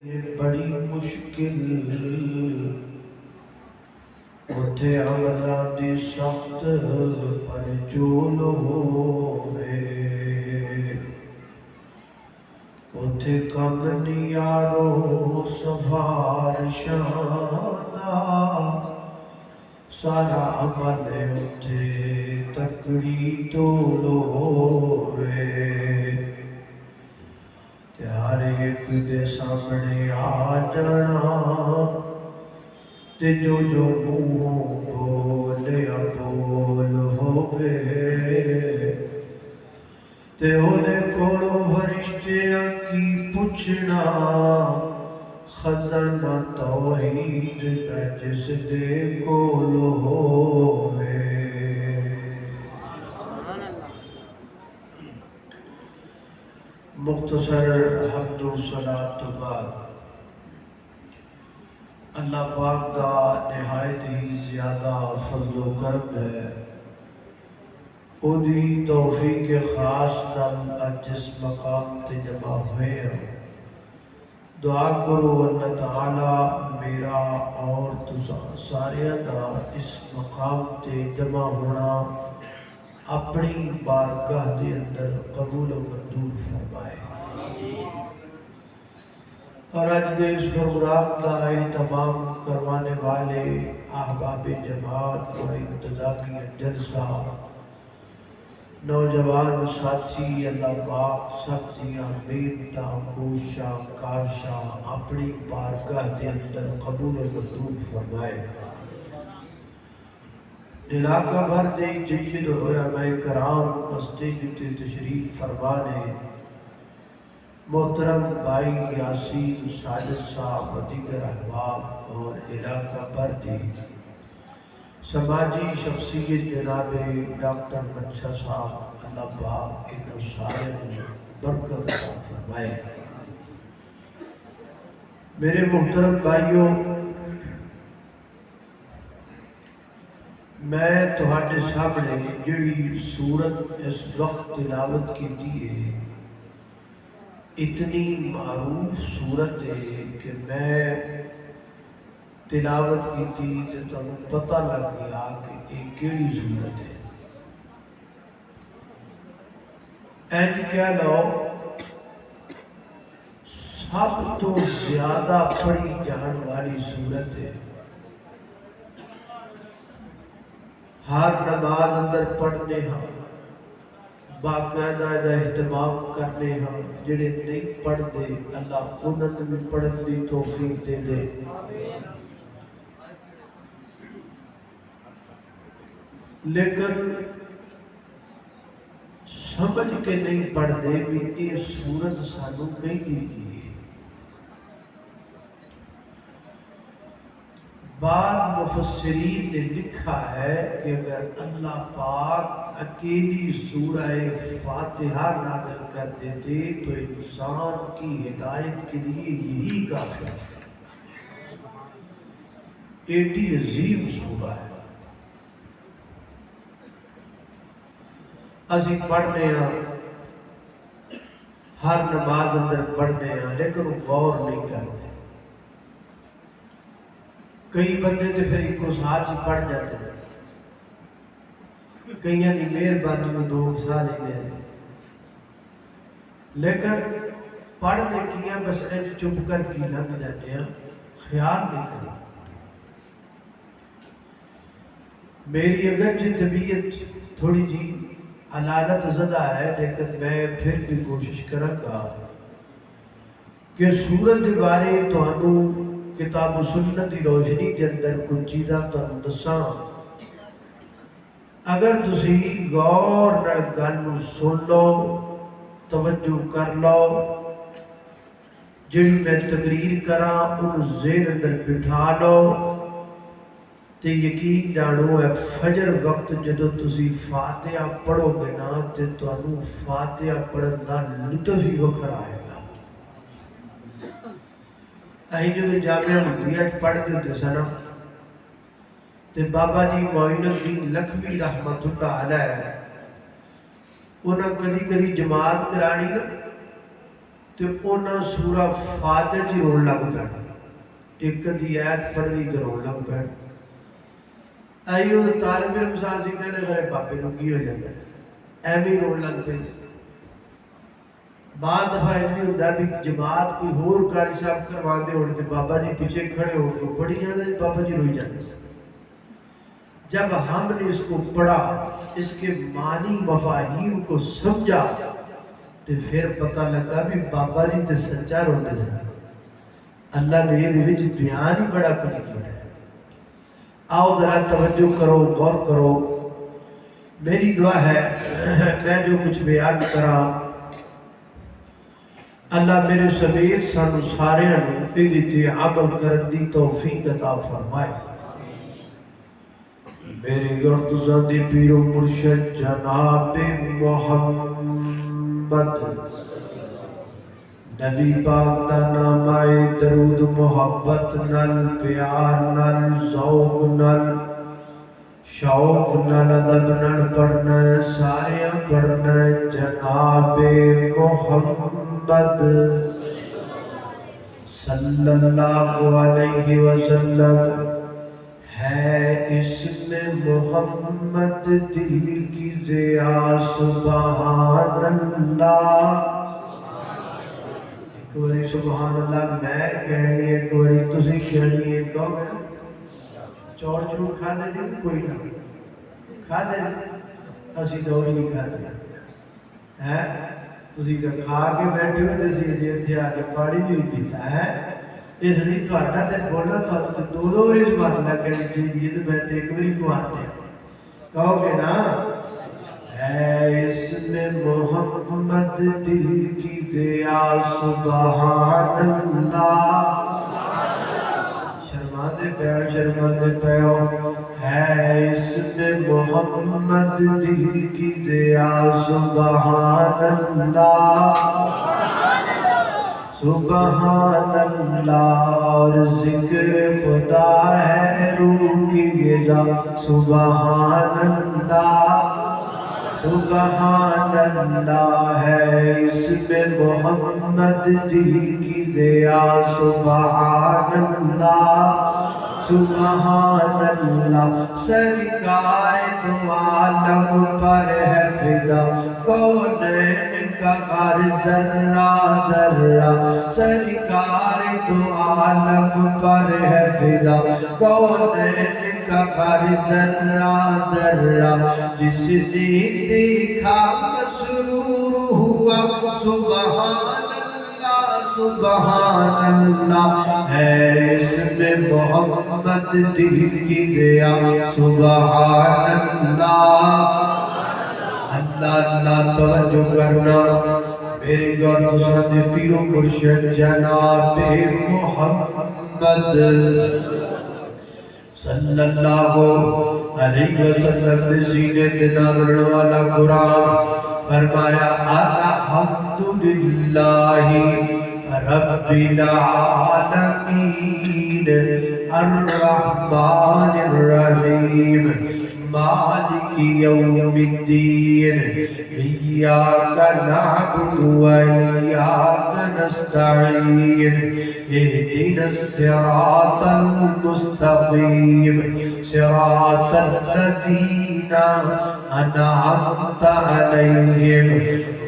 بڑی مشکل اتے عملاں دی سخت پر چول ہووے اتے کم نیارو سفارشاں دا سارا عمل اتے تکڑی تول ہووے ہر ایک دے سامنے آ جانا تے جو منہ بولیا بول ہوئے تے اونے کولوں فرشتیاں کی پوچھنا خزانہ توحید دا جس دے کول ہوئے مختصر حمد و صلاۃ بعد اللہ پاک دا نہایت ہی زیادہ فضل و کرم ہے اودی توفیق خاص نال اج اس مقام تے جمع ہوئے ہیں دعا کرو اللہ تعالی میرا اور تساں سارے دا اس مقام تے جمع ہونا اپنی بارگاہ دے اندر قبول و منظور فرمائے اور آج دے اس پروگرام کا اہتمام کروانے والے احباب جماعت اور انتظامیہ جلسہ نوجوان ساتھی اللہ پاک سب دیاں محنتاں کوششاں کاوشاں اپنی بارگاہ دے اندر قبول و منظور فرمائے علاقہ بھر دے جید علماء کرام اسٹیج تے تشریف فرمانے محترم بھائی یاسین ساجد صاحب و دیگر احباب اور علاقہ بھر دے سماجی شخصیت جناب ڈاکٹر منشا صاحب اللہ پاک انہوں سارے میں برکت عطا فرمائے میرے محترم بھائیوں میں تہاڈے سامنے جڑی سورت اس وقت تلاوت کیتی ہے اتنی معروف سورت ہے کہ میں تلاوت کیتی تے تانوں پتہ لگ گیا کہ یہ کیڑی سورت ہے اینج کہہ لو سب تو زیادہ پڑھی جان والی سورت ہے ہر نماز اندر پڑھنے ہاں باقاعدہ اہتمام کرنے ہاں جڑے نہیں پڑھ دے اللہ انہوں نے بھی پڑھن دی توفیق دے دے لیکن سمجھ کے نہیں پڑھ دے بھی یہ سورت سانو کہیں دی کی ہے بعض مفسرین نے لکھا ہے کہ اگر اللہ پاک اکیلی سورہ فاتحہ نازل کر دیتے تو انسان کی ہدایت کے لیے یہی کافی ہے ایٹی عظیم سورہ ہے اسی پڑھنے ہیں ہر نماز اندر پڑھنے ہیں لیکن وہ غور نہیں کرتے کئی بندے تو پھر ایک کو ساتھ ہی پڑھ جاتے ہیں کئی یعنی مہربانی میں 2 سال ہی میں لیکن پڑھنے کیا بس ایج چپ کر کی لگ جاتے ہیں خیال نہیں کرنا میری اگرچہ طبیعت تھوڑی جی علالت زدہ ہے لیکن میں پھر بھی کوشش کروں گا کہ سورت کے بارے تو کتاب و سنت کی روشنی کے اندر کچھ چیزاں تو دساں اگر تسی غور نال گل نوں سن لو توجہ کر لو جڑی میں تقریر کراں ان ذہن اندر بٹھا لو تے یقین جانو ہے فجر وقت جدو تسی فاتحہ پڑھو گے نا تے تانوں فاتحہ پڑھن دا لطف ہی وکھرا آئے گا اہی جو جامعہ مدیہ پڑھ دے ہوتے سنا تے بابا جی معین الدین لکھوی رحمت اللہ علیہ انہاں کدی کدی جماعت کرانی نا تو انہاں سورہ فاتحہ جی رون لگ پڑ ایک دی آیت پڑھنی تو رون لگ پڑ ایو طالب علم صاحب جی کہنے میرے پاپے نو کی ہو جاتا ہے ایویں رون لگ پڑ بعد دفعہ اتنی ہوتا ہے بھی جماعت کوئی ہور کاری صاحب کروان دے ہونے بابا جی پیچھے کھڑے ہو تو پڑھی جاتے ہیں بابا جی روئی جاتے ہیں جب ہم نے اس کو پڑھا اس کے معنی مفاہیم کو سمجھا تو پھر پتہ لگا بھی بابا جی تے سچا روتے ہیں اللہ نے یہ وچ بیان ہی بڑا کچھ کیا ہے آؤ ذرا توجہ کرو غور کرو میری دعا ہے میں جو کچھ بیان کرا اللہ میرے سبیر سانو سارے انہوں عمل کرن دی توفیق عطا فرمائے میرے گردزان دی پیر و مرشد جناب محمد نبی پاک دا نام آئے درود محبت نل پیار نل ذوق نل شوق نل ادب نل پڑھنا ہے سارے پڑھنا ہے جناب محمد صلی اللہ علیہ وسلم ہے اسم محمد دل کی ضیا سبحان اللہ ایک باری سبحان اللہ میں کہنی ہے ایک باری تسی کہنی ہے چور چور کھا دے دیں کوئی نہ کھا دے اسی دوری نہیں کھا دے تسی تو کھا کے بیٹھے ہو تسی جی تھے آگے پاڑی نہیں پیتا ہے اس لیے تو آٹا تے بولنا تو دو باری زبان لگنی چاہیے تو میں ایک باری کو آتے ہیں کہو گے نا ہے اسم محمد دل کی ضیا سبحان اللہ شرماندے پیو ہے اسم محمد دل کی ضیا سبحان اللہ سبحان اللہ اور ذکر خدا ہے روح کی غذا سبحان اللہ سبحان اللہ ہے اسم محمد دل کی ضیا سبحان اللہ سبحان اللہ سرکار دو عالم پر ہے فدا کونین کا ہر ذرہ ذرہ سرکار دو عالم پر ہے فدا کونین کا ہر ذرہ ذرہ جس نے دیکھا مسرور ہوا سبحان سبحان اللہ ہے اسم محمد دل کی ضیا سبحان اللہ اللہ اللہ توجہ کرنا میرے گردزان پیر و مرشد جناب محمد صلی اللہ علیہ وسلم نے سینے نازل والا قرآن فرمایا الحمدللہ رب العالمین الرحمن الرحیم مالک یوم الدین ایاک نعبد و ایاک نستعین اہدنا الصراط المستقیم صراط الذین انعمت علیہم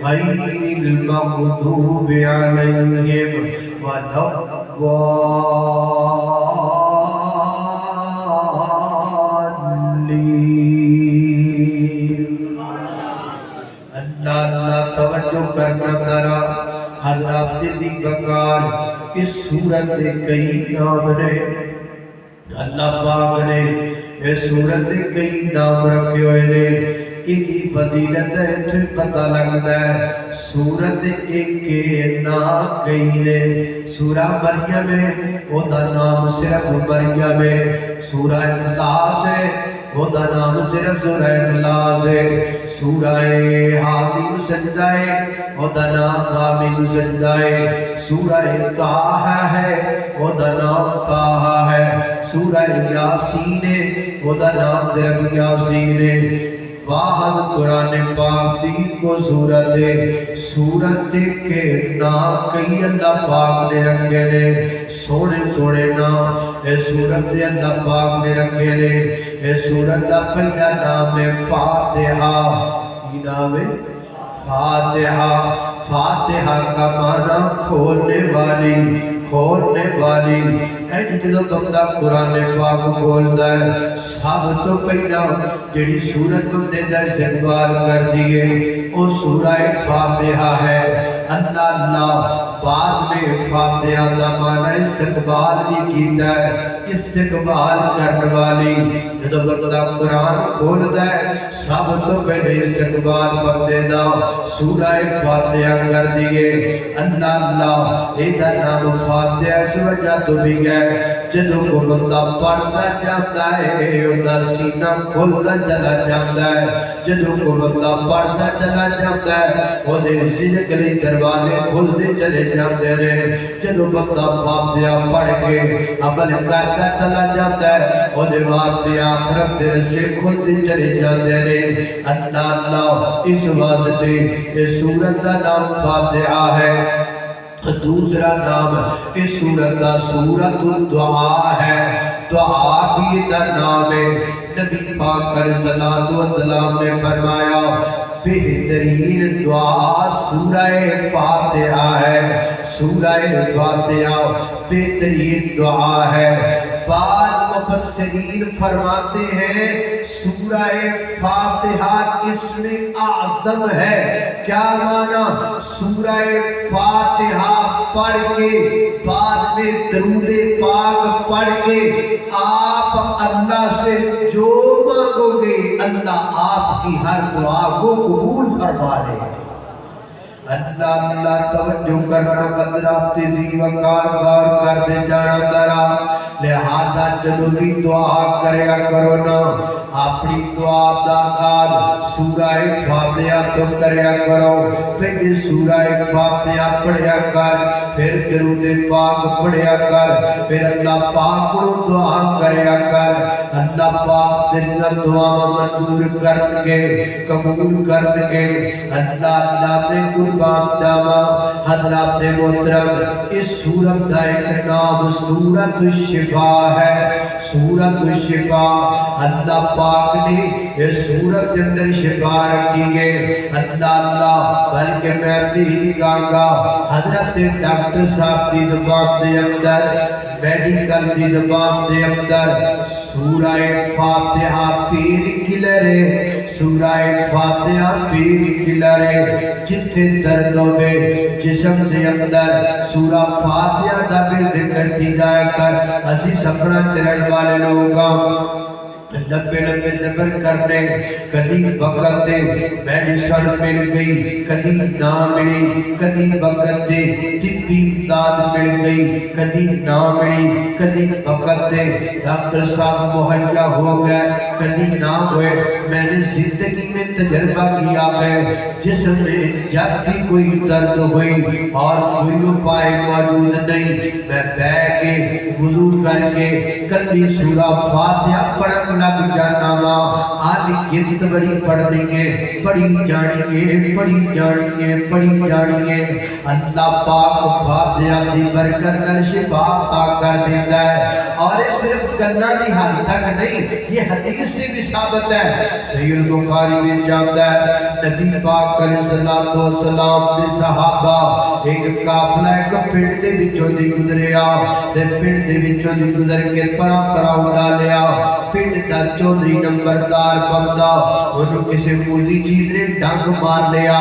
غیر المغضوب علیہم ولا الضالین اللہ توجہ کرنا کرا حضرات دی بکار اس صورت کے کئی نام نے اللہ پاک نے اس صورت کے کئی نام رکھے ہوئے نے کی فضیلت ہے تو پتہ لگتا ہے سورت ایک کے نام گئی نے سورہ مریم ہے وہ دا نام صرف مریم ہے سورہ اخلاص ہے وہ دا نام صرف سورہ اخلاص ہے سورہ حامیم سجدہ ہے وہ دا نام حامیم سجدہ ہے سورہ طٰہٰ ہے وہ دا نام طٰہٰ ہے سورہ یاسین ہے وہ دا نام صرف یاسین ہے بعد قرآن پاک دی کو سورت کے نام کئی اللہ پاک نے رکھے نے سونے سونے نام اے سورت اللہ پاک نے رکھے نے اے سورت کا پہلا نام ہے فاتحہ کی نام ہے فاتحہ فاتحہ کا معنی کھولنے والی جدو بندہ قرآن پاک بولتا ہے سب تو پہلا جڑی سورت بندے دا استقبال کر دیئے وہ سورہ فاتحہ ہے اللہ بعد میں فاتحہ دا معنی استقبال بھی کیتا ہے استقبال کرنے والی جدو بندہ قرآن کھولتا ہے سب تو پہلے استقبال بندے دا سورہ فاتحہ کر دیئے اللہ ایدہ نام فاتحہ اس وجہ تو بھی گئے جدو کو بندہ پڑھتا جاتا ہے اندہ سینہ کھولتا چلا جاتا ہے جدو کو بندہ پڑھتا چلا جاتا ہے وہ دیر زندگ لی دروازے کھولتے چلے جاتے ہیں جدو بندہ فاتحہ پڑھ کے عمل کرتا چلا جاتا ہے وہ دیر واسطے آخرت دے رستے کھولتے چلے جاتے ہیں اللہ اس واسطے اس سورت کا نام فاتحہ ہے دوسرا نام اس سورت کا سورت الدعا ہے دعا بھی در نام ہے نبی پاک صلی اللہ علیہ وسلم نے فرمایا بہترین دعا سورہ فاتحہ ہے سورہ فاتحہ بہترین دعا ہے بعض مفسرین فرماتے ہیں سورہ فاتحہ اسم اعظم ہے کیا معنی سورہ فاتحہ پڑھ کے بعد میں درود پاک پڑھ کے آپ اللہ سے جو مانگو گے اللہ آپ کی ہر دعا کو قبول فرما لے گا اللہ توجہ کرنا قدرہ تیزی وقار غور کر دے جانا درہ لہذا جدو بھی دعا کریا کرو نا اپنی دعا داخل سورہ فاتحہ تو کریا کرو پہلے سورہ فاتحہ پڑھیا کر پھر درود پاک پڑھیا کر پھر اللہ پاک کو دعا کریا کر اللہ پاک دل دعا منظور کرنگے قبول کرنگے اللہ دے قربان جاوا حضرات محترم اس سورت کا ایک نام سورت الشفا ہے سورت الشفا اللہ پاک نے اس سورت کے اندر شفا رکھی ہے اللہ بلکہ میں تیری کہاں گا حضرت ڈاکٹر صاحب کی زبان دے اندر میڈیکل دی زبان دے اندر سورہ فاتحہ پیر کلرے سورہ فاتحہ پیر کلرے جتنے درد ہوئے جسم دے اندر سورہ فاتحہ دا بھی ذکر دی جائے کر اسی سفرہ ترن والے لوگاں لبے لبے ذکر کرنے کدی وقت دے میڈیسن مل گئی کدی نہ ملی کدی وقت دے طبی امداد مل گئی کدی نہ ملی کدی وقت دے ڈاکٹر صاحب مہیا ہو گئے کدی نہ ہوئے میں نے زندگی میں تجربہ کیا ہے جس میں جب بھی کوئی درد ہوئی اور کوئی اپائے موجود نہیں میں بے کے وضو کر کے کلی سورہ فاتحہ پڑھن لگ جانا وا آدھی گنت بڑی پڑھنے گے پڑھی جانی گے پڑھی جانی گے پڑھی جانی گے اللہ پاک فاتحہ دی برکت نال شفا عطا کر دیتا ہے اور یہ صرف کرنا نہیں حال تک نہیں یہ حدیث سے بھی ثابت ہے صحیح بخاری میں جاتا ہے نبی پاک علیہ السلام دے صحابہ ایک قافلہ ایک پنڈ دے وچوں دی گزریا تے پنڈ دے وچوں دی گزر کے پرا اڑا لیا پنڈ دا چودھری نمبردار بندہ انہوں کسی موزی چیز نے ڈنگ مار لیا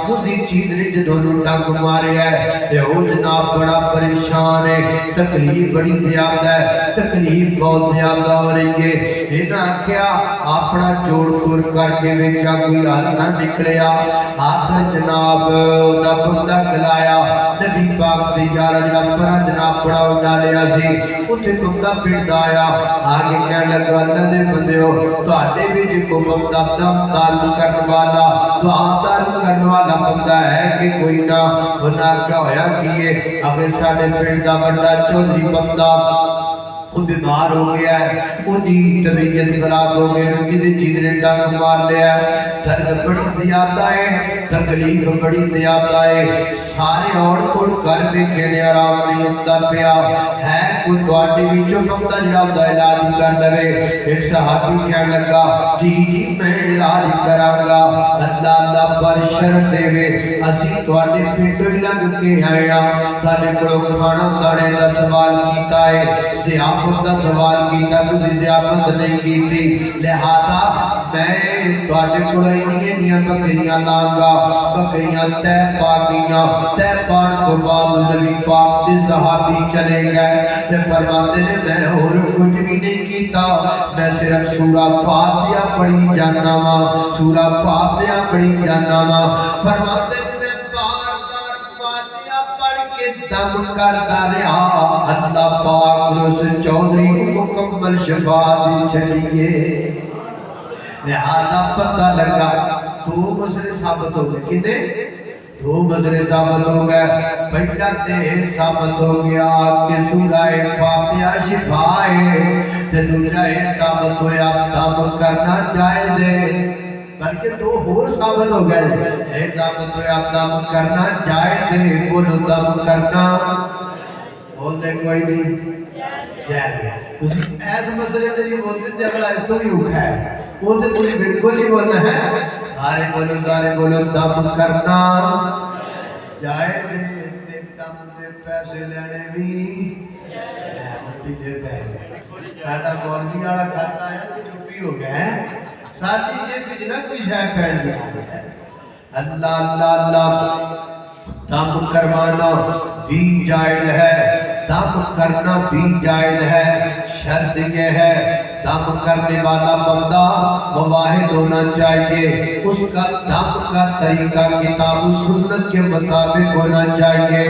موزی چیز نے جدونوں ڈنگ مارے ہے تے وہ جناب بڑا پریشان ہے تکلیف بڑی زیادہ ہے تکلیف بہت زیادہ ہو رہی ہے انہاں کیا اپنا جوڑ تور کر کے ویکھا کوئی حل نہ نکلیا آخر جناب دا بندہ کلایا نبی پاک دی جارہ جناب پرا جناب بڑا اڑا لیا سی اتھے بندہ پھر آیا آگے کہنے لگا اللہ دے بندے ہو تو آنے بھی جی کو بندہ دم تعلق کرنے والا دعا تعلق کرنے والا بندہ ہے کہ کوئی نہ ہونا کیا ہویا کیے اگر ساڑھے پھر دا بندہ چودھری بندہ وہ بیمار ہو گیا ہے، وہ دی طبیعت خراب ہو گئی، کسی چیز نے ڈنگ مار لیا ہے، درد بڑی زیادہ ہے، تکلیف بڑی زیادہ ہے، سارے اور کوڑ کر دیکھے نے آرام نہیں ہوتا پیا ہے، کوئی تواڈے وچوں بندہ جڑا ہوتا علاج کر لوے۔ ایک صحابی کہنے لگا جی جی میں علاج کراں گا، اللہ پر شرط دے وے اسی تواڈے پنڈوں ہی لنگ کے آئے ہاں، تواڈے کولوں کھانا دانے دا سوال کیتا ہے، ضیافت دا سوال کیتا، تسی ضیافت نہیں کیتی، لہذا میں تواڈے کولوں انیاں بکریاں لاں گا۔ بکریاں تے پا گئیاں، تے پان تو بعد نبی پاک دے صحابی چلے گئے تے فرماتے نے میں اور کچھ بھی نہیں کیتا، میں صرف سورہ فاتحہ پڑھی جانا وا، سورہ فاتحہ پڑھی جانا وا۔ فرماتے نے بار بار فاتحہ پڑھ کے دم کرتا رہا، اللہ پاک نے اس چودھری کو مکمل شفا دی چھڑیے۔ لہذا پتہ لگا دو مسئلے ثابت ہو گئے، کنے دو مسئلے ثابت ہو گئے، پہلا تے ثابت ہو گیا کہ سورہ فاتحہ شفا ہے، تے دوسرا یہ ثابت ہویا دم کرنا جائز ہے، بلکہ دو ہو ثابت ہو گئے، یہ ثابت ہویا دم کرنا جائز ہے، بولو دم کرنا بول دے کوئی نہیں جائز۔ ایسے مسئلے تے نہیں بولتے تھے اگلا اس تو بھی اٹھا ہے، وہ تے کوئی بالکل نہیں بولنا ہے، سارے بولو دم کرنا جائز ہے، دم دے پیسے لینے بھی مٹی دے پہلے ساڑھا گولنی آڑا کھاتا ہے تو چپی ہو گیا ہے، ساتھی جے کچھ نہ کوئی شاہ پہن گیا ہے۔ اللہ اللہ اللہ دم کروانا بھی جائز ہے، دم کرنا بھی جائز ہے، شرط یہ ہے دم کرنے والا بندہ مواحد ہونا چاہیے، اس کا دم کا طریقہ کتاب و سنت کے مطابق ہونا چاہیے،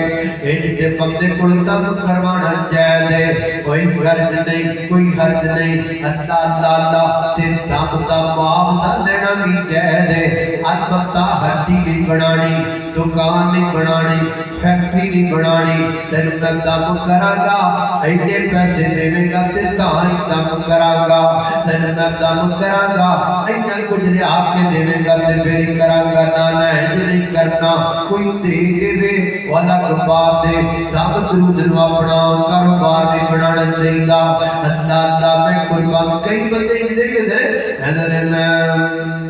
ایجتے بندے کو دم کروانا چاہیے، کوئی غرض نہیں کوئی حرج نہیں، اللہ اللہ اللہ تے دم دا معاوضہ دینا بھی چاہیے، البتہ ہڈی نہیں بنانی، دکان نہیں بنانی، فیکٹری نہیں بنانی، تینوں میں دم کرا گا اینے پیسے دے گا تے تاں ہی دم کرا گا، تینوں میں دم کرا گا اینا کچھ لیا کے دے گا تے پھر کرا گا، نانا ہے نہیں کرنا، کوئی دے دے والا کباب دے، دم درود نو اپنا کاروبار نہیں بنانا چاہیے۔ اللہ اللہ میں قربان کئی بندے ادھر ادھر میں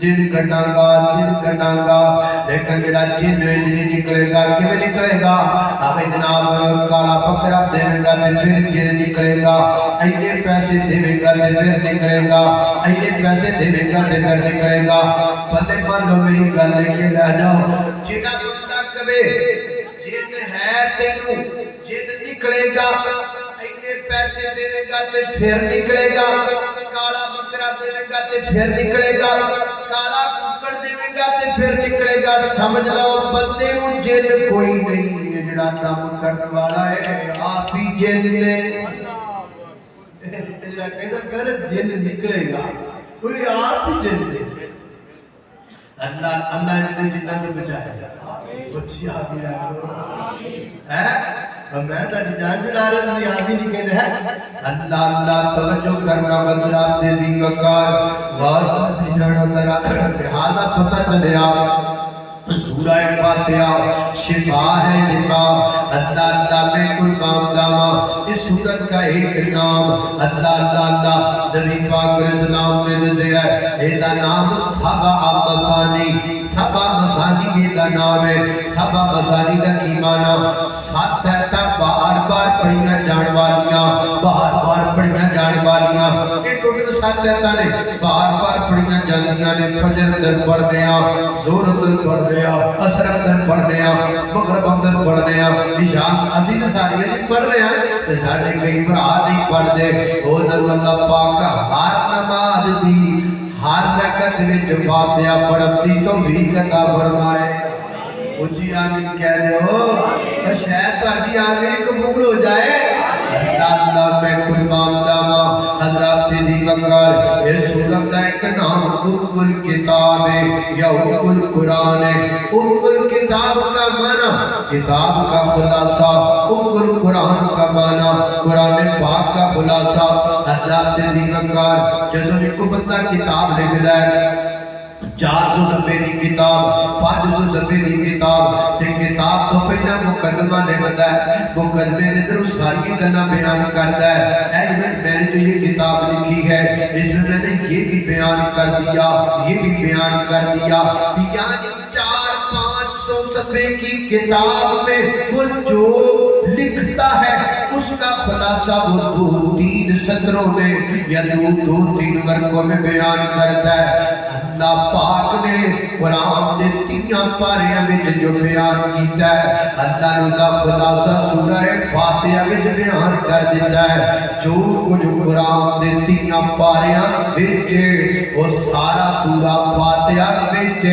جن کٹاں گا لیکن جڑا جن نہیں نکلے گا کیوں نکلے گا؟ آخر جناب کالا بکرا دے گا تے پھر جن نکلے گا، اینے پیسے دے گا تے پھر نکلے گا، اینے پیسے دے گا تے پھر نکلے گا۔ بندے مان لو میری گل لے کے لے جاؤ، جڑا بندہ کبے جن ہے تینوں جن نکلے گا اینے پیسے دے گا تے پھر نکلے گا، کالا بکرا دے گا تے پھر نکلے گا، کالا ککڑ دے گا تے پھر نکلے گا، سمجھ لو بندے نو جن کوئی نہیں ہے، جڑا دم کرنے والا ہے آپ ہی جن نے، جڑا کہتا کر جن نکلے گا کوئی آپ ہی جن نے۔ اللہ اللہ جن جنہ تو بچائے جا بچی آگے آگے میں تاڑی جان چڑھا رہا تھی آگے نہیں کہتے ہیں۔ اللہ اللہ توجہ کرنا بدلات دیزی وقار وارد دی جانا ترہ حالہ پتہ چلے آپ سورہ فاتحہ شفا ہے شفا، اللہ اللہ میں قربان داما اس سورت کا ایک نام اللہ اللہ اللہ نبی پاک علیہ السلام نے دے ہے، ایدہ نام سبع مسانی، سبع مسانی ایدہ نام ہے، سبع مسانی دا کی معنی سات ایتا بار بار پڑھیاں جان والیاں، بار بار پڑھیاں جان والیاں، ایک تو سات ایتا نے بار بار پڑھیاں جانیاں نے، فجر اندر پڑھ دیا، زور اندر پڑھ دیا، اثر اندر پڑھ دیا، مغرب اندر پڑھ دیا، عشاء اسی نے ساری نہیں پڑھ رہے ہیں، سارے کئی پر نہیں پڑھ دے، او در اللہ پاک ہر نماز دی ہر رکعت وچ فاتحہ پڑھتی تو بھی عطا فرمائے۔ اونچی آمین کہہ رہے ہو شاید تہاڈی آمین قبول ہو جائے۔ اللہ اللہ میں قربان جاواں حضرات دی وقار اس سورت کا ایک نام ام الکتاب ہے یا ام القرآن ہے۔ ام الکتاب کا معنی کتاب کا خلاصہ، ام القرآن کا معنی قرآن پاک کا کا خلاصہ اللہ تے دی وقار جدوں ایک بندہ کتاب لکھدا ہے 400 صفحے دی کتاب 500 صفحے دی کتاب تے کتاب تو پہلا مقدمہ لکھدا ہے مقدمے دے اندر ساری گلاں بیان کردا ہے اے میں نے تو یہ کتاب لکھی ہے اس میں نے یہ بھی بیان کر دیا یہ بھی بیان کر دیا یعنی 400-500 صفحے کی کتاب میں وہ جو لکھتا ہے اس کا خلاصہ وہ 2-3 سطروں میں یا 2-3 ورقوں میں بیان کرتا ہے اللہ پاک نے قرآن دے 3 پاریاں وچ جو بیان کیتا ہے اللہ نے دا خلاصہ سورہ فاتحہ وچ بیان کر دیتا ہے جو کچھ قرآن دے 3 پاریاں وچ وہ سارا سورہ فاتحہ وچ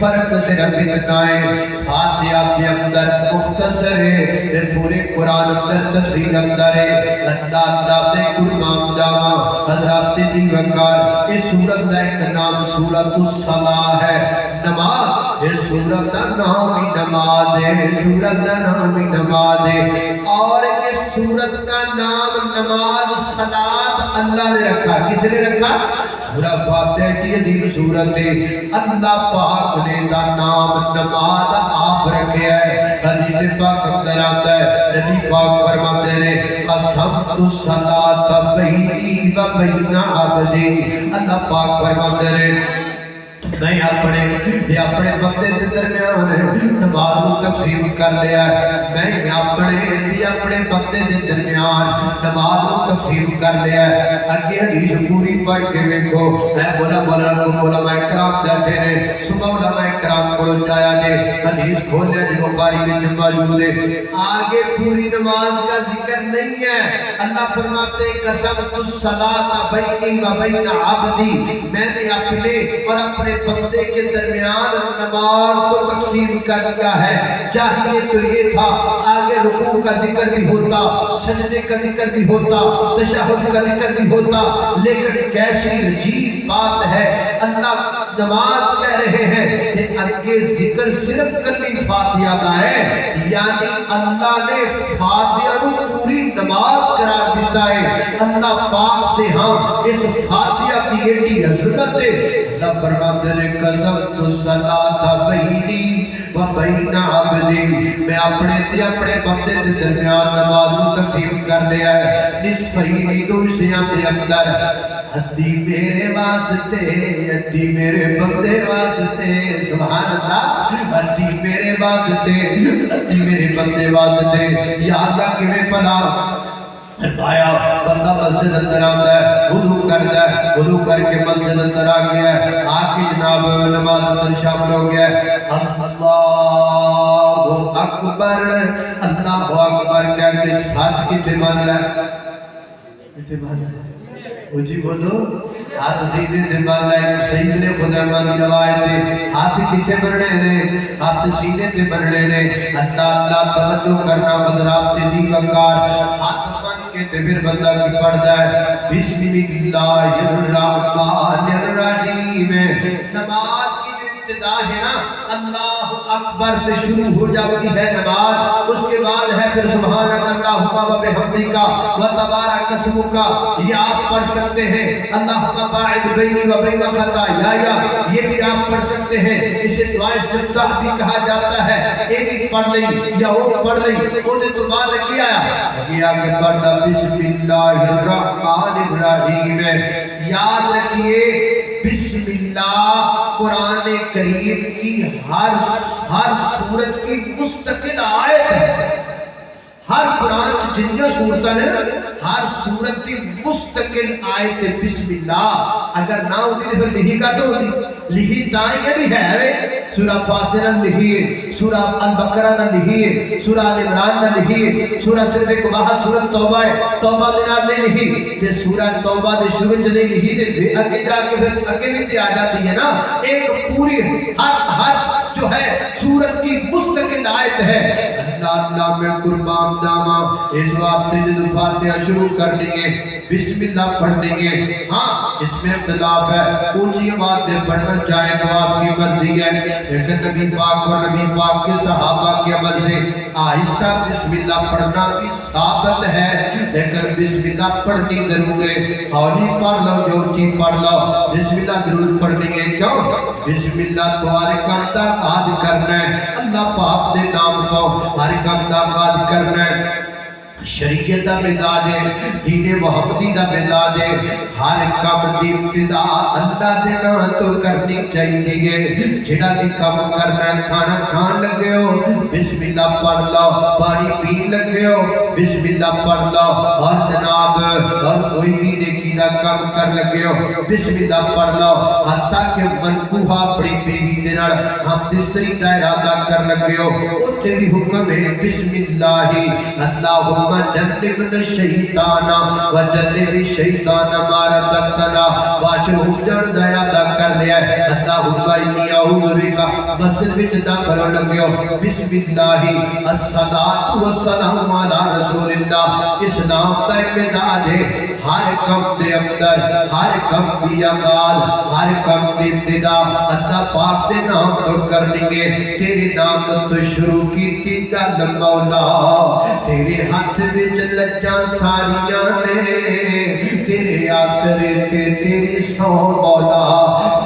فرق صرف اتنا ہے فاتحہ کے اندر مختصر ہے پورے قرآن اندر تفصیل اندر ہے اللہ دے قربان جاواں حضرات دی وقار اس سورت کا ایک نام سورت الصلاۃ ہے نماز یہ سورت کا نام ہی نماز ہے سورت کا نام ہی نماز ہے اور اس سورت کا نام نماز صلاۃ اللہ نے رکھا کس نے رکھا سورہ فاتحہ کی عظیم سورت ہے اللہ پاک نے دا نام نماز آپ رکھا ہے حدیث پاک اندر آتا ہے نبی پاک فرماتے ہیں قسمت الصلاۃ بینی و بین عبدی اللہ پاک فرماتے ہیں میں اپنے بندے کے درمیان نماز کو تقسیم کر لیا میں اپنے بندے کے درمیان نماز کو تقسیم کر لیا اگے حدیث پوری پڑھ کے دیکھو میں علماء کرام بیٹھے نے صبح علماء کرام کو جایا نے حدیث کھولیا جو بخاری میں موجود ہے آگے پوری نماز کا ذکر نہیں ہے اللہ فرماتے قسمت الصلاۃ بینی و بین عبدی میں نے اپنے اور اپنے بندے کے درمیان نماز کو تقسیم کر دیا ہے چاہیے تو یہ تھا آگے رکوع کا ذکر بھی ہوتا سجدے کا ذکر بھی ہوتا تشہد کا ذکر بھی ہوتا لیکن کیسی عجیب بات ہے اللہ نماز کہہ رہے ہیں کہ آگے ذکر صرف کلمہ فاتحہ کا ہے یعنی اللہ نے فاتحہ کو پوری نماز قرار دیتا ہے اللہ پاک دے ہاں اس فاتحہ کی ایڈی عظمت ہے اللہ فرماتے ہیں قسمت الصلاۃ بینی و بین عبدی میں اپنے بندے کے درمیان نماز کو تقسیم کر لیا ہے نصفین دو حصوں کے اندر ادھی میرے واسطے ادھی میرے بندے واسطے سبحان اللہ ادھی میرے واسطے ادھی میرے بندے واسطے یا اللہ کیویں پڑھا فرمایا بندہ مسجد اندر آتا ہے وضو کرتا ہے وضو کر کے مسجد اندر آ گیا ہے آ کے جناب نماز اندر شامل ہو گیا ہے اللہ اکبر کہہ کے ساتھ کتے مان رہا ہے جی بولو ہاتھ سیدھے تے مان رہا سید نے خدیمہ کی روایت ہے ہاتھ کتے بننے نے ہاتھ سیدھے تے بننے نے اللہ توجہ کرنا حضرات دی وقار ہاتھ کہ پھر بندہ کی پڑھتا ہے بسم اللہ الرحمن الرحیم نماز کی ابتدا ہے نا اللہ اکبر سے شروع ہو جاتی ہے نماز اس کے بعد ہے پھر سبحانک اللہم و بحمدک و تبارک اسمک یہ آپ پڑھ سکتے ہیں اللہم باعد بینی و بین خطایا یہ بھی آپ پڑھ سکتے ہیں اسے دعا استفتاح بھی کہا جاتا ہے ایک ایک پڑھ لیں یا وہ پڑھ لیں وہ دے تو بعد کیا یہ آگے پڑھنا بسم اللہ الرحمن الرحیم یاد رکھیے بسم اللہ قرآن کریم کی ہر سورت کی مستقل آیت ہے ہر قرآن جنیا سورتیں ہیں ہر سورت کی مستقل آیت بسم اللہ اگر نہ ہوتی تو پھر لکھی کا تو ہوتی لکھی تائیں یہ بھی ہے سورہ فاتحہ نہ لکھیے سورہ البقرہ نہ لکھیے سورہ عمران نہ لکھیے سورہ صرف ایک واحد سورہ توبہ ہے توبہ دنات نہیں لکھی یہ سورہ توبہ دے شروع سے نہیں لکھی تھے اگے جا کے پھر اگے بھی تے آ جاتی ہے نا ایک پوری ہر جو ہے سورت کی مستقل آیت ہے اللہ میں قربان جاواں اس واسطے جب فاتحہ شروع کر لیں گے بسم اللہ پڑھ لیں گے ہاں اس میں اختلاف ہے، اونچی آواز میں پڑھنا چاہے تو آپ کی مرضی ہے، لیکن نبی پاک اور نبی پاک کے صحابہ کے عمل سے آہستہ بسم اللہ پڑھنا بھی ثابت ہے، لیکن بسم اللہ پڑھنی ضرور ہے۔ ہولی پڑھ لو جو چیز پڑھ لو، بسم اللہ ضرور پڑھنی ہے۔ کیوں؟ بسم اللہ تو ہر کام دا آغاز کرنا ہے، اللہ پاک دے نام تو ہر کام دا آغاز کرنا ہے۔ شریعت دا مزاج ہے، دین محمدی دا مزاج ہے، ہر کام دی ابتدا اللہ دے نام تو کرنی چاہیے۔ جڑا بھی کام کرنا ہے، کھانا کھان لگے ہو بسم اللہ پڑھ لو، پانی پین لگے ہو بسم اللہ پڑھ لو، اور جناب اور کوئی بھی نیکی دا کام کر لگے ہو بسم اللہ پڑھ لو، حتیٰ کہ منقوہ اپنی بیوی دے نال ہم بستری دا ارادہ کر لگے ہو اتھے بھی حکم ہے بسم اللہ اللہم جنبنا الشیطان وجنب الشیطان ما رزقتنا۔ بادشاہ حکم دیا دا کر لیا ہے، اللہم انی اعوذ بک، مسجد وچ داخل ہو لگے ہو بسم اللہ الصلاۃ والسلام علی رسول اللہ۔ اسلام دا مزاج ہے، ہر کم دے اندر ہر کم دی آغاز ہر کم دی ابتدا اللہ پاک دے نام تو کرنی ہے۔ تیرے نام تو شروع کی گل مولا، تیرے ہاتھ وچ لجاں ساریاں نے، تیرے آسرے تے تیری سو مولا،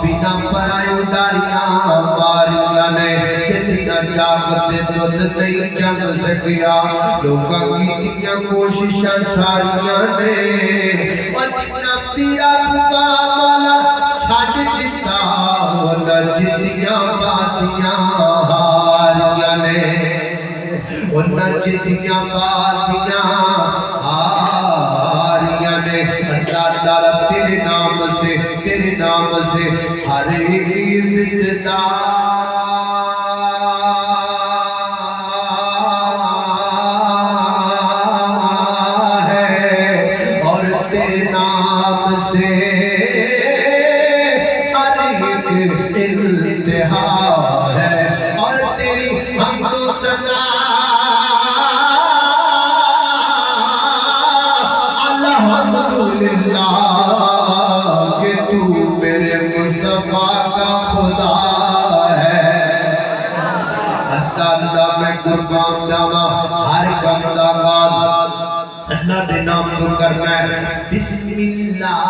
بنا پرائیوں ڈاریاں ماریاں نے، تے بنا جاگت دودھ نہیں جم سکیا، لوگاں کی تیاں کوششاں ساریاں نے، اور جتنا تیرا بکا مولا چھاڑ دیتا، ورنہ جتیاں باتیاں ہاریاں نے، ورنہ جتیاں باتیاں ہاریاں نے۔ اللہ تعالیٰ تیرے نام سے ہر ایک ابتدا ہے، اور تیرے نام سے ہر ایک انتہا ہے، اور تیری حمد و ثنا الحمدللہ کہ تو میرے مصطفیٰ کا خدا ہے۔ اللہ میں قربان جاواں، ہر کم دا آغاز اللہ دے نام تو کرنا ہے۔ بسم اللہ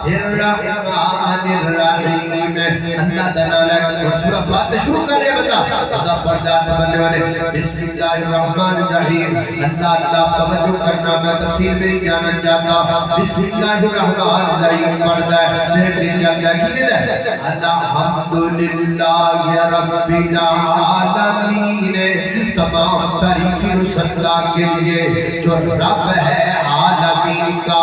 الرحمن الرحیم، اللہ دلالہ سورہ فاتحہ شروع کرے بتا اللہ پردات بننے والے بسم اللہ الرحمن الرحیم۔ اللہ توجہ کرنا، میں تفسیر میری جانا چاہتا، بسم اللہ الرحمن الرحیم پڑھتا ہے میرے دل جاتا ہے کی کہتا ہے الحمدللہ رب العالمین، تمام تعریفیں اس اللہ کے لیے جو رب ہے عالمین کا۔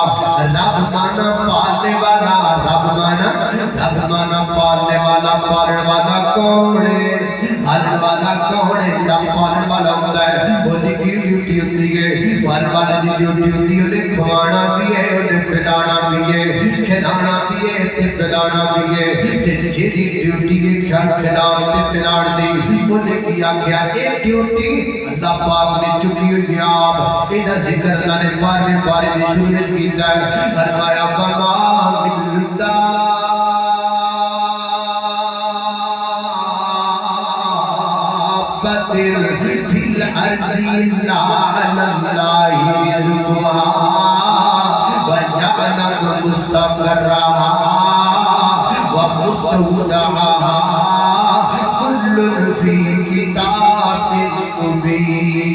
رب مانا پالنے والا، رب مانا پالنے والا، پالنے والا کون ہے؟ پالنے والا کون ہے؟ جب پالنے والا ہوتا ہے وہ دی کی ڈیوٹی ہوتی ہے، پالنے والے دی ڈیوٹی ہوتی ہے، انہیں کھوانا بھی ہے، انہیں پلانا بھی ہے، کھلانا بھی ہے، پلانا بھی ہے۔ کہ جی ڈیوٹی ہے کھلان تے پلان دی، انہیں کیا کیا ایک ڈیوٹی اللہ پاک نے چکی ہوئی آپ ایدہ ذکر اللہ نے بارے میں شروع میں کیتا ہے، فرمایا وما من دابۃ فی الارض الا علی اللہ رزقها وجعل مستقرها ومستودعها كل في كتاب مبين۔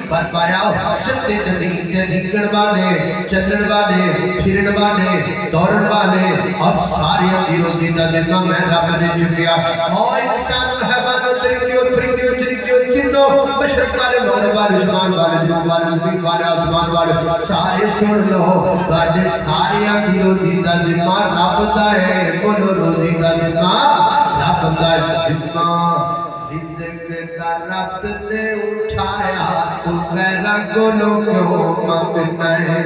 فرمایا ستے زمین کے نکل والے، چلن والے، پھرن والے، دورن والے اور ساری دیروں دیدہ دیدہ میں رب نے چکیا۔ اور انسان حیوانوں درندیوں پرندیوں چرندیوں چنوں مشرق والے مغرب والے زمان والے جنوب والے زمین والے آسمان والے سارے سن لو، بڑے سارے دیروں دیدہ دیدہ رب دا ہے، بولو روزی دا دیدہ رب دا ذمہ۔ رزق کا رب نے اٹھایا تو غیرہ کو لو کیوں مانگنا ہے؟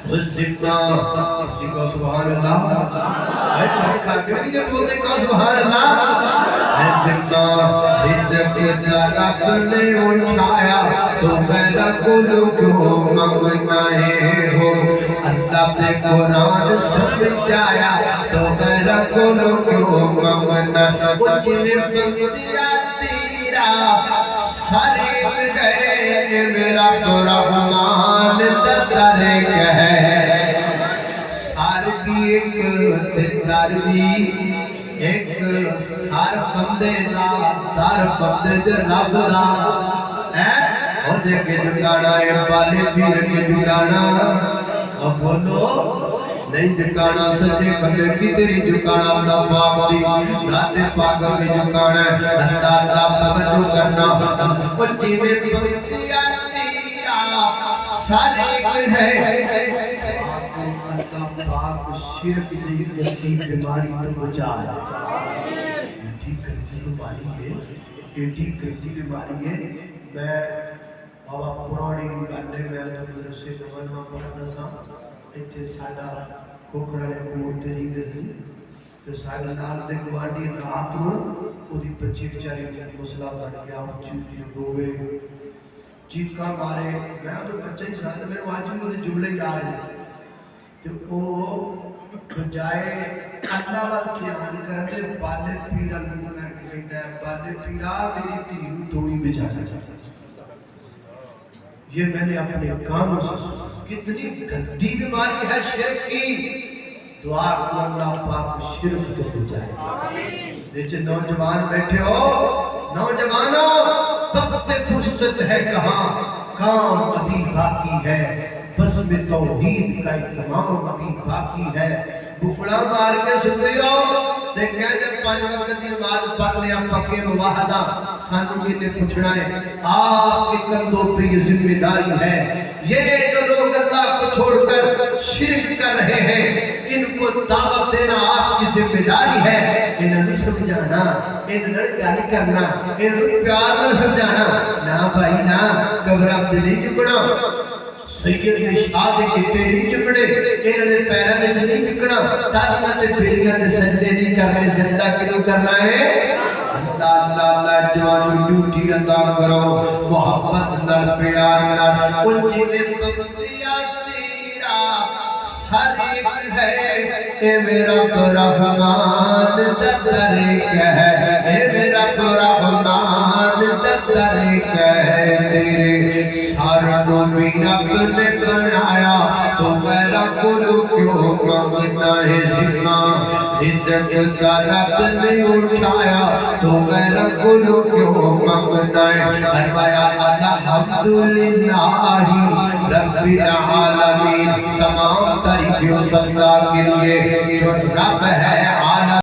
حزبنا جی کو سبحان اللہ اے چاہے کھاتے ہیں کہ بولتے کو سبحان اللہ حزبنا حزب کا رب نے اٹھایا تو غیر کلو کیوں منگنا ہے ہو اللہ نے قرآن سمجھایا تو غیر کلو کیوں منگنا وہ جنہیں بندیا تیرا سریب گئے میرا تو رحمان تدرک ہے سار کی ایک تدربی ایک سار بندے دا در بندے دے رب دا او دے کے جگانا ہے بالے پیر کے جگانا اب بولو نہیں جکانا سچے بندے کی تیری جکانا اپنا پاک دی ذات پاک کے جکانا ہے اللہ اللہ توجہ کرنا پچی میں پنتیا تیرا صادق ہے اللہ پاک شرک دی گندی بیماری تو بچا ہے ایٹی گندی بیماری ہے ایٹی گندی بیماری ہے میں بابا پرانی گانے میں تو سے نوانوا پڑھتا سا ایتھے ساڈا کوکڑا نے مورتے نہیں گئی تو ساڈا نال دے گواڈی رات نو اودی بچی بیچاری مسئلہ بن گیا چوچی روے چیخاں مارے میں تو بچہ ہی ساتھ میں واجی مجھے جملے یاد ہیں تو او بجائے اللہ وال دھیان کرنے بالے پیرا لوں کر کے کہتا ہے بالے پیرا میری تھی تو ہی بچانا یہ میں نے اپنے کانوں سے کتنی گندی بیماری ہے شرک کی دعا کو اللہ پاک شرک تو بچائے نیچے نوجوان بیٹھے ہو نوجوانوں وقت فرصت ہے کہاں کام ابھی باقی ہے بس میں توحید کا اہتمام ابھی باقی ہے بکڑا مار کے سنتے ہو دیکھیں جب 5 وقت دی نماز پڑھ لیا پکے مواحدہ سانو کے لئے پوچھنا ہے آپ کے کندھوں پہ یہ ذمہ داری ہے یہ جو لوگ اللہ کو چھوڑ کر شرک کر رہے ہیں ان کو دعوت دینا آپ کی ذمہ داری ہے انہیں نہیں سمجھانا انہیں گالی کرنا انہیں پیار نہ سمجھانا نہ بھائی نہ گھبراہٹ نہیں جھکنا سید نے شاہ کے پیری چکڑے انہوں نے پیرا نے نہیں چکڑا تاکہ تے پیریاں دے سجدے نہیں کرنے سجدہ کیوں کرنا ہے اللہ اللہ اللہ جوان ڈیوٹی ادا کرو محبت نال پیار نال ان جی میں بندیا تیرا صادق ہے اے میرا رحمان تدرک ہے اے میرا رحمان تدرک ہے تیرے ساروں بھی رب نے بنایا تو غیر کلو کیوں مانگنا ہے زمہ عزت کا رب نے اٹھایا تو غیر کلو کیوں مانگنا ہے فرمایا الحمدللہ رب العالمین تمام تعریفیں اس اللہ کے لیے جو رب ہے عالم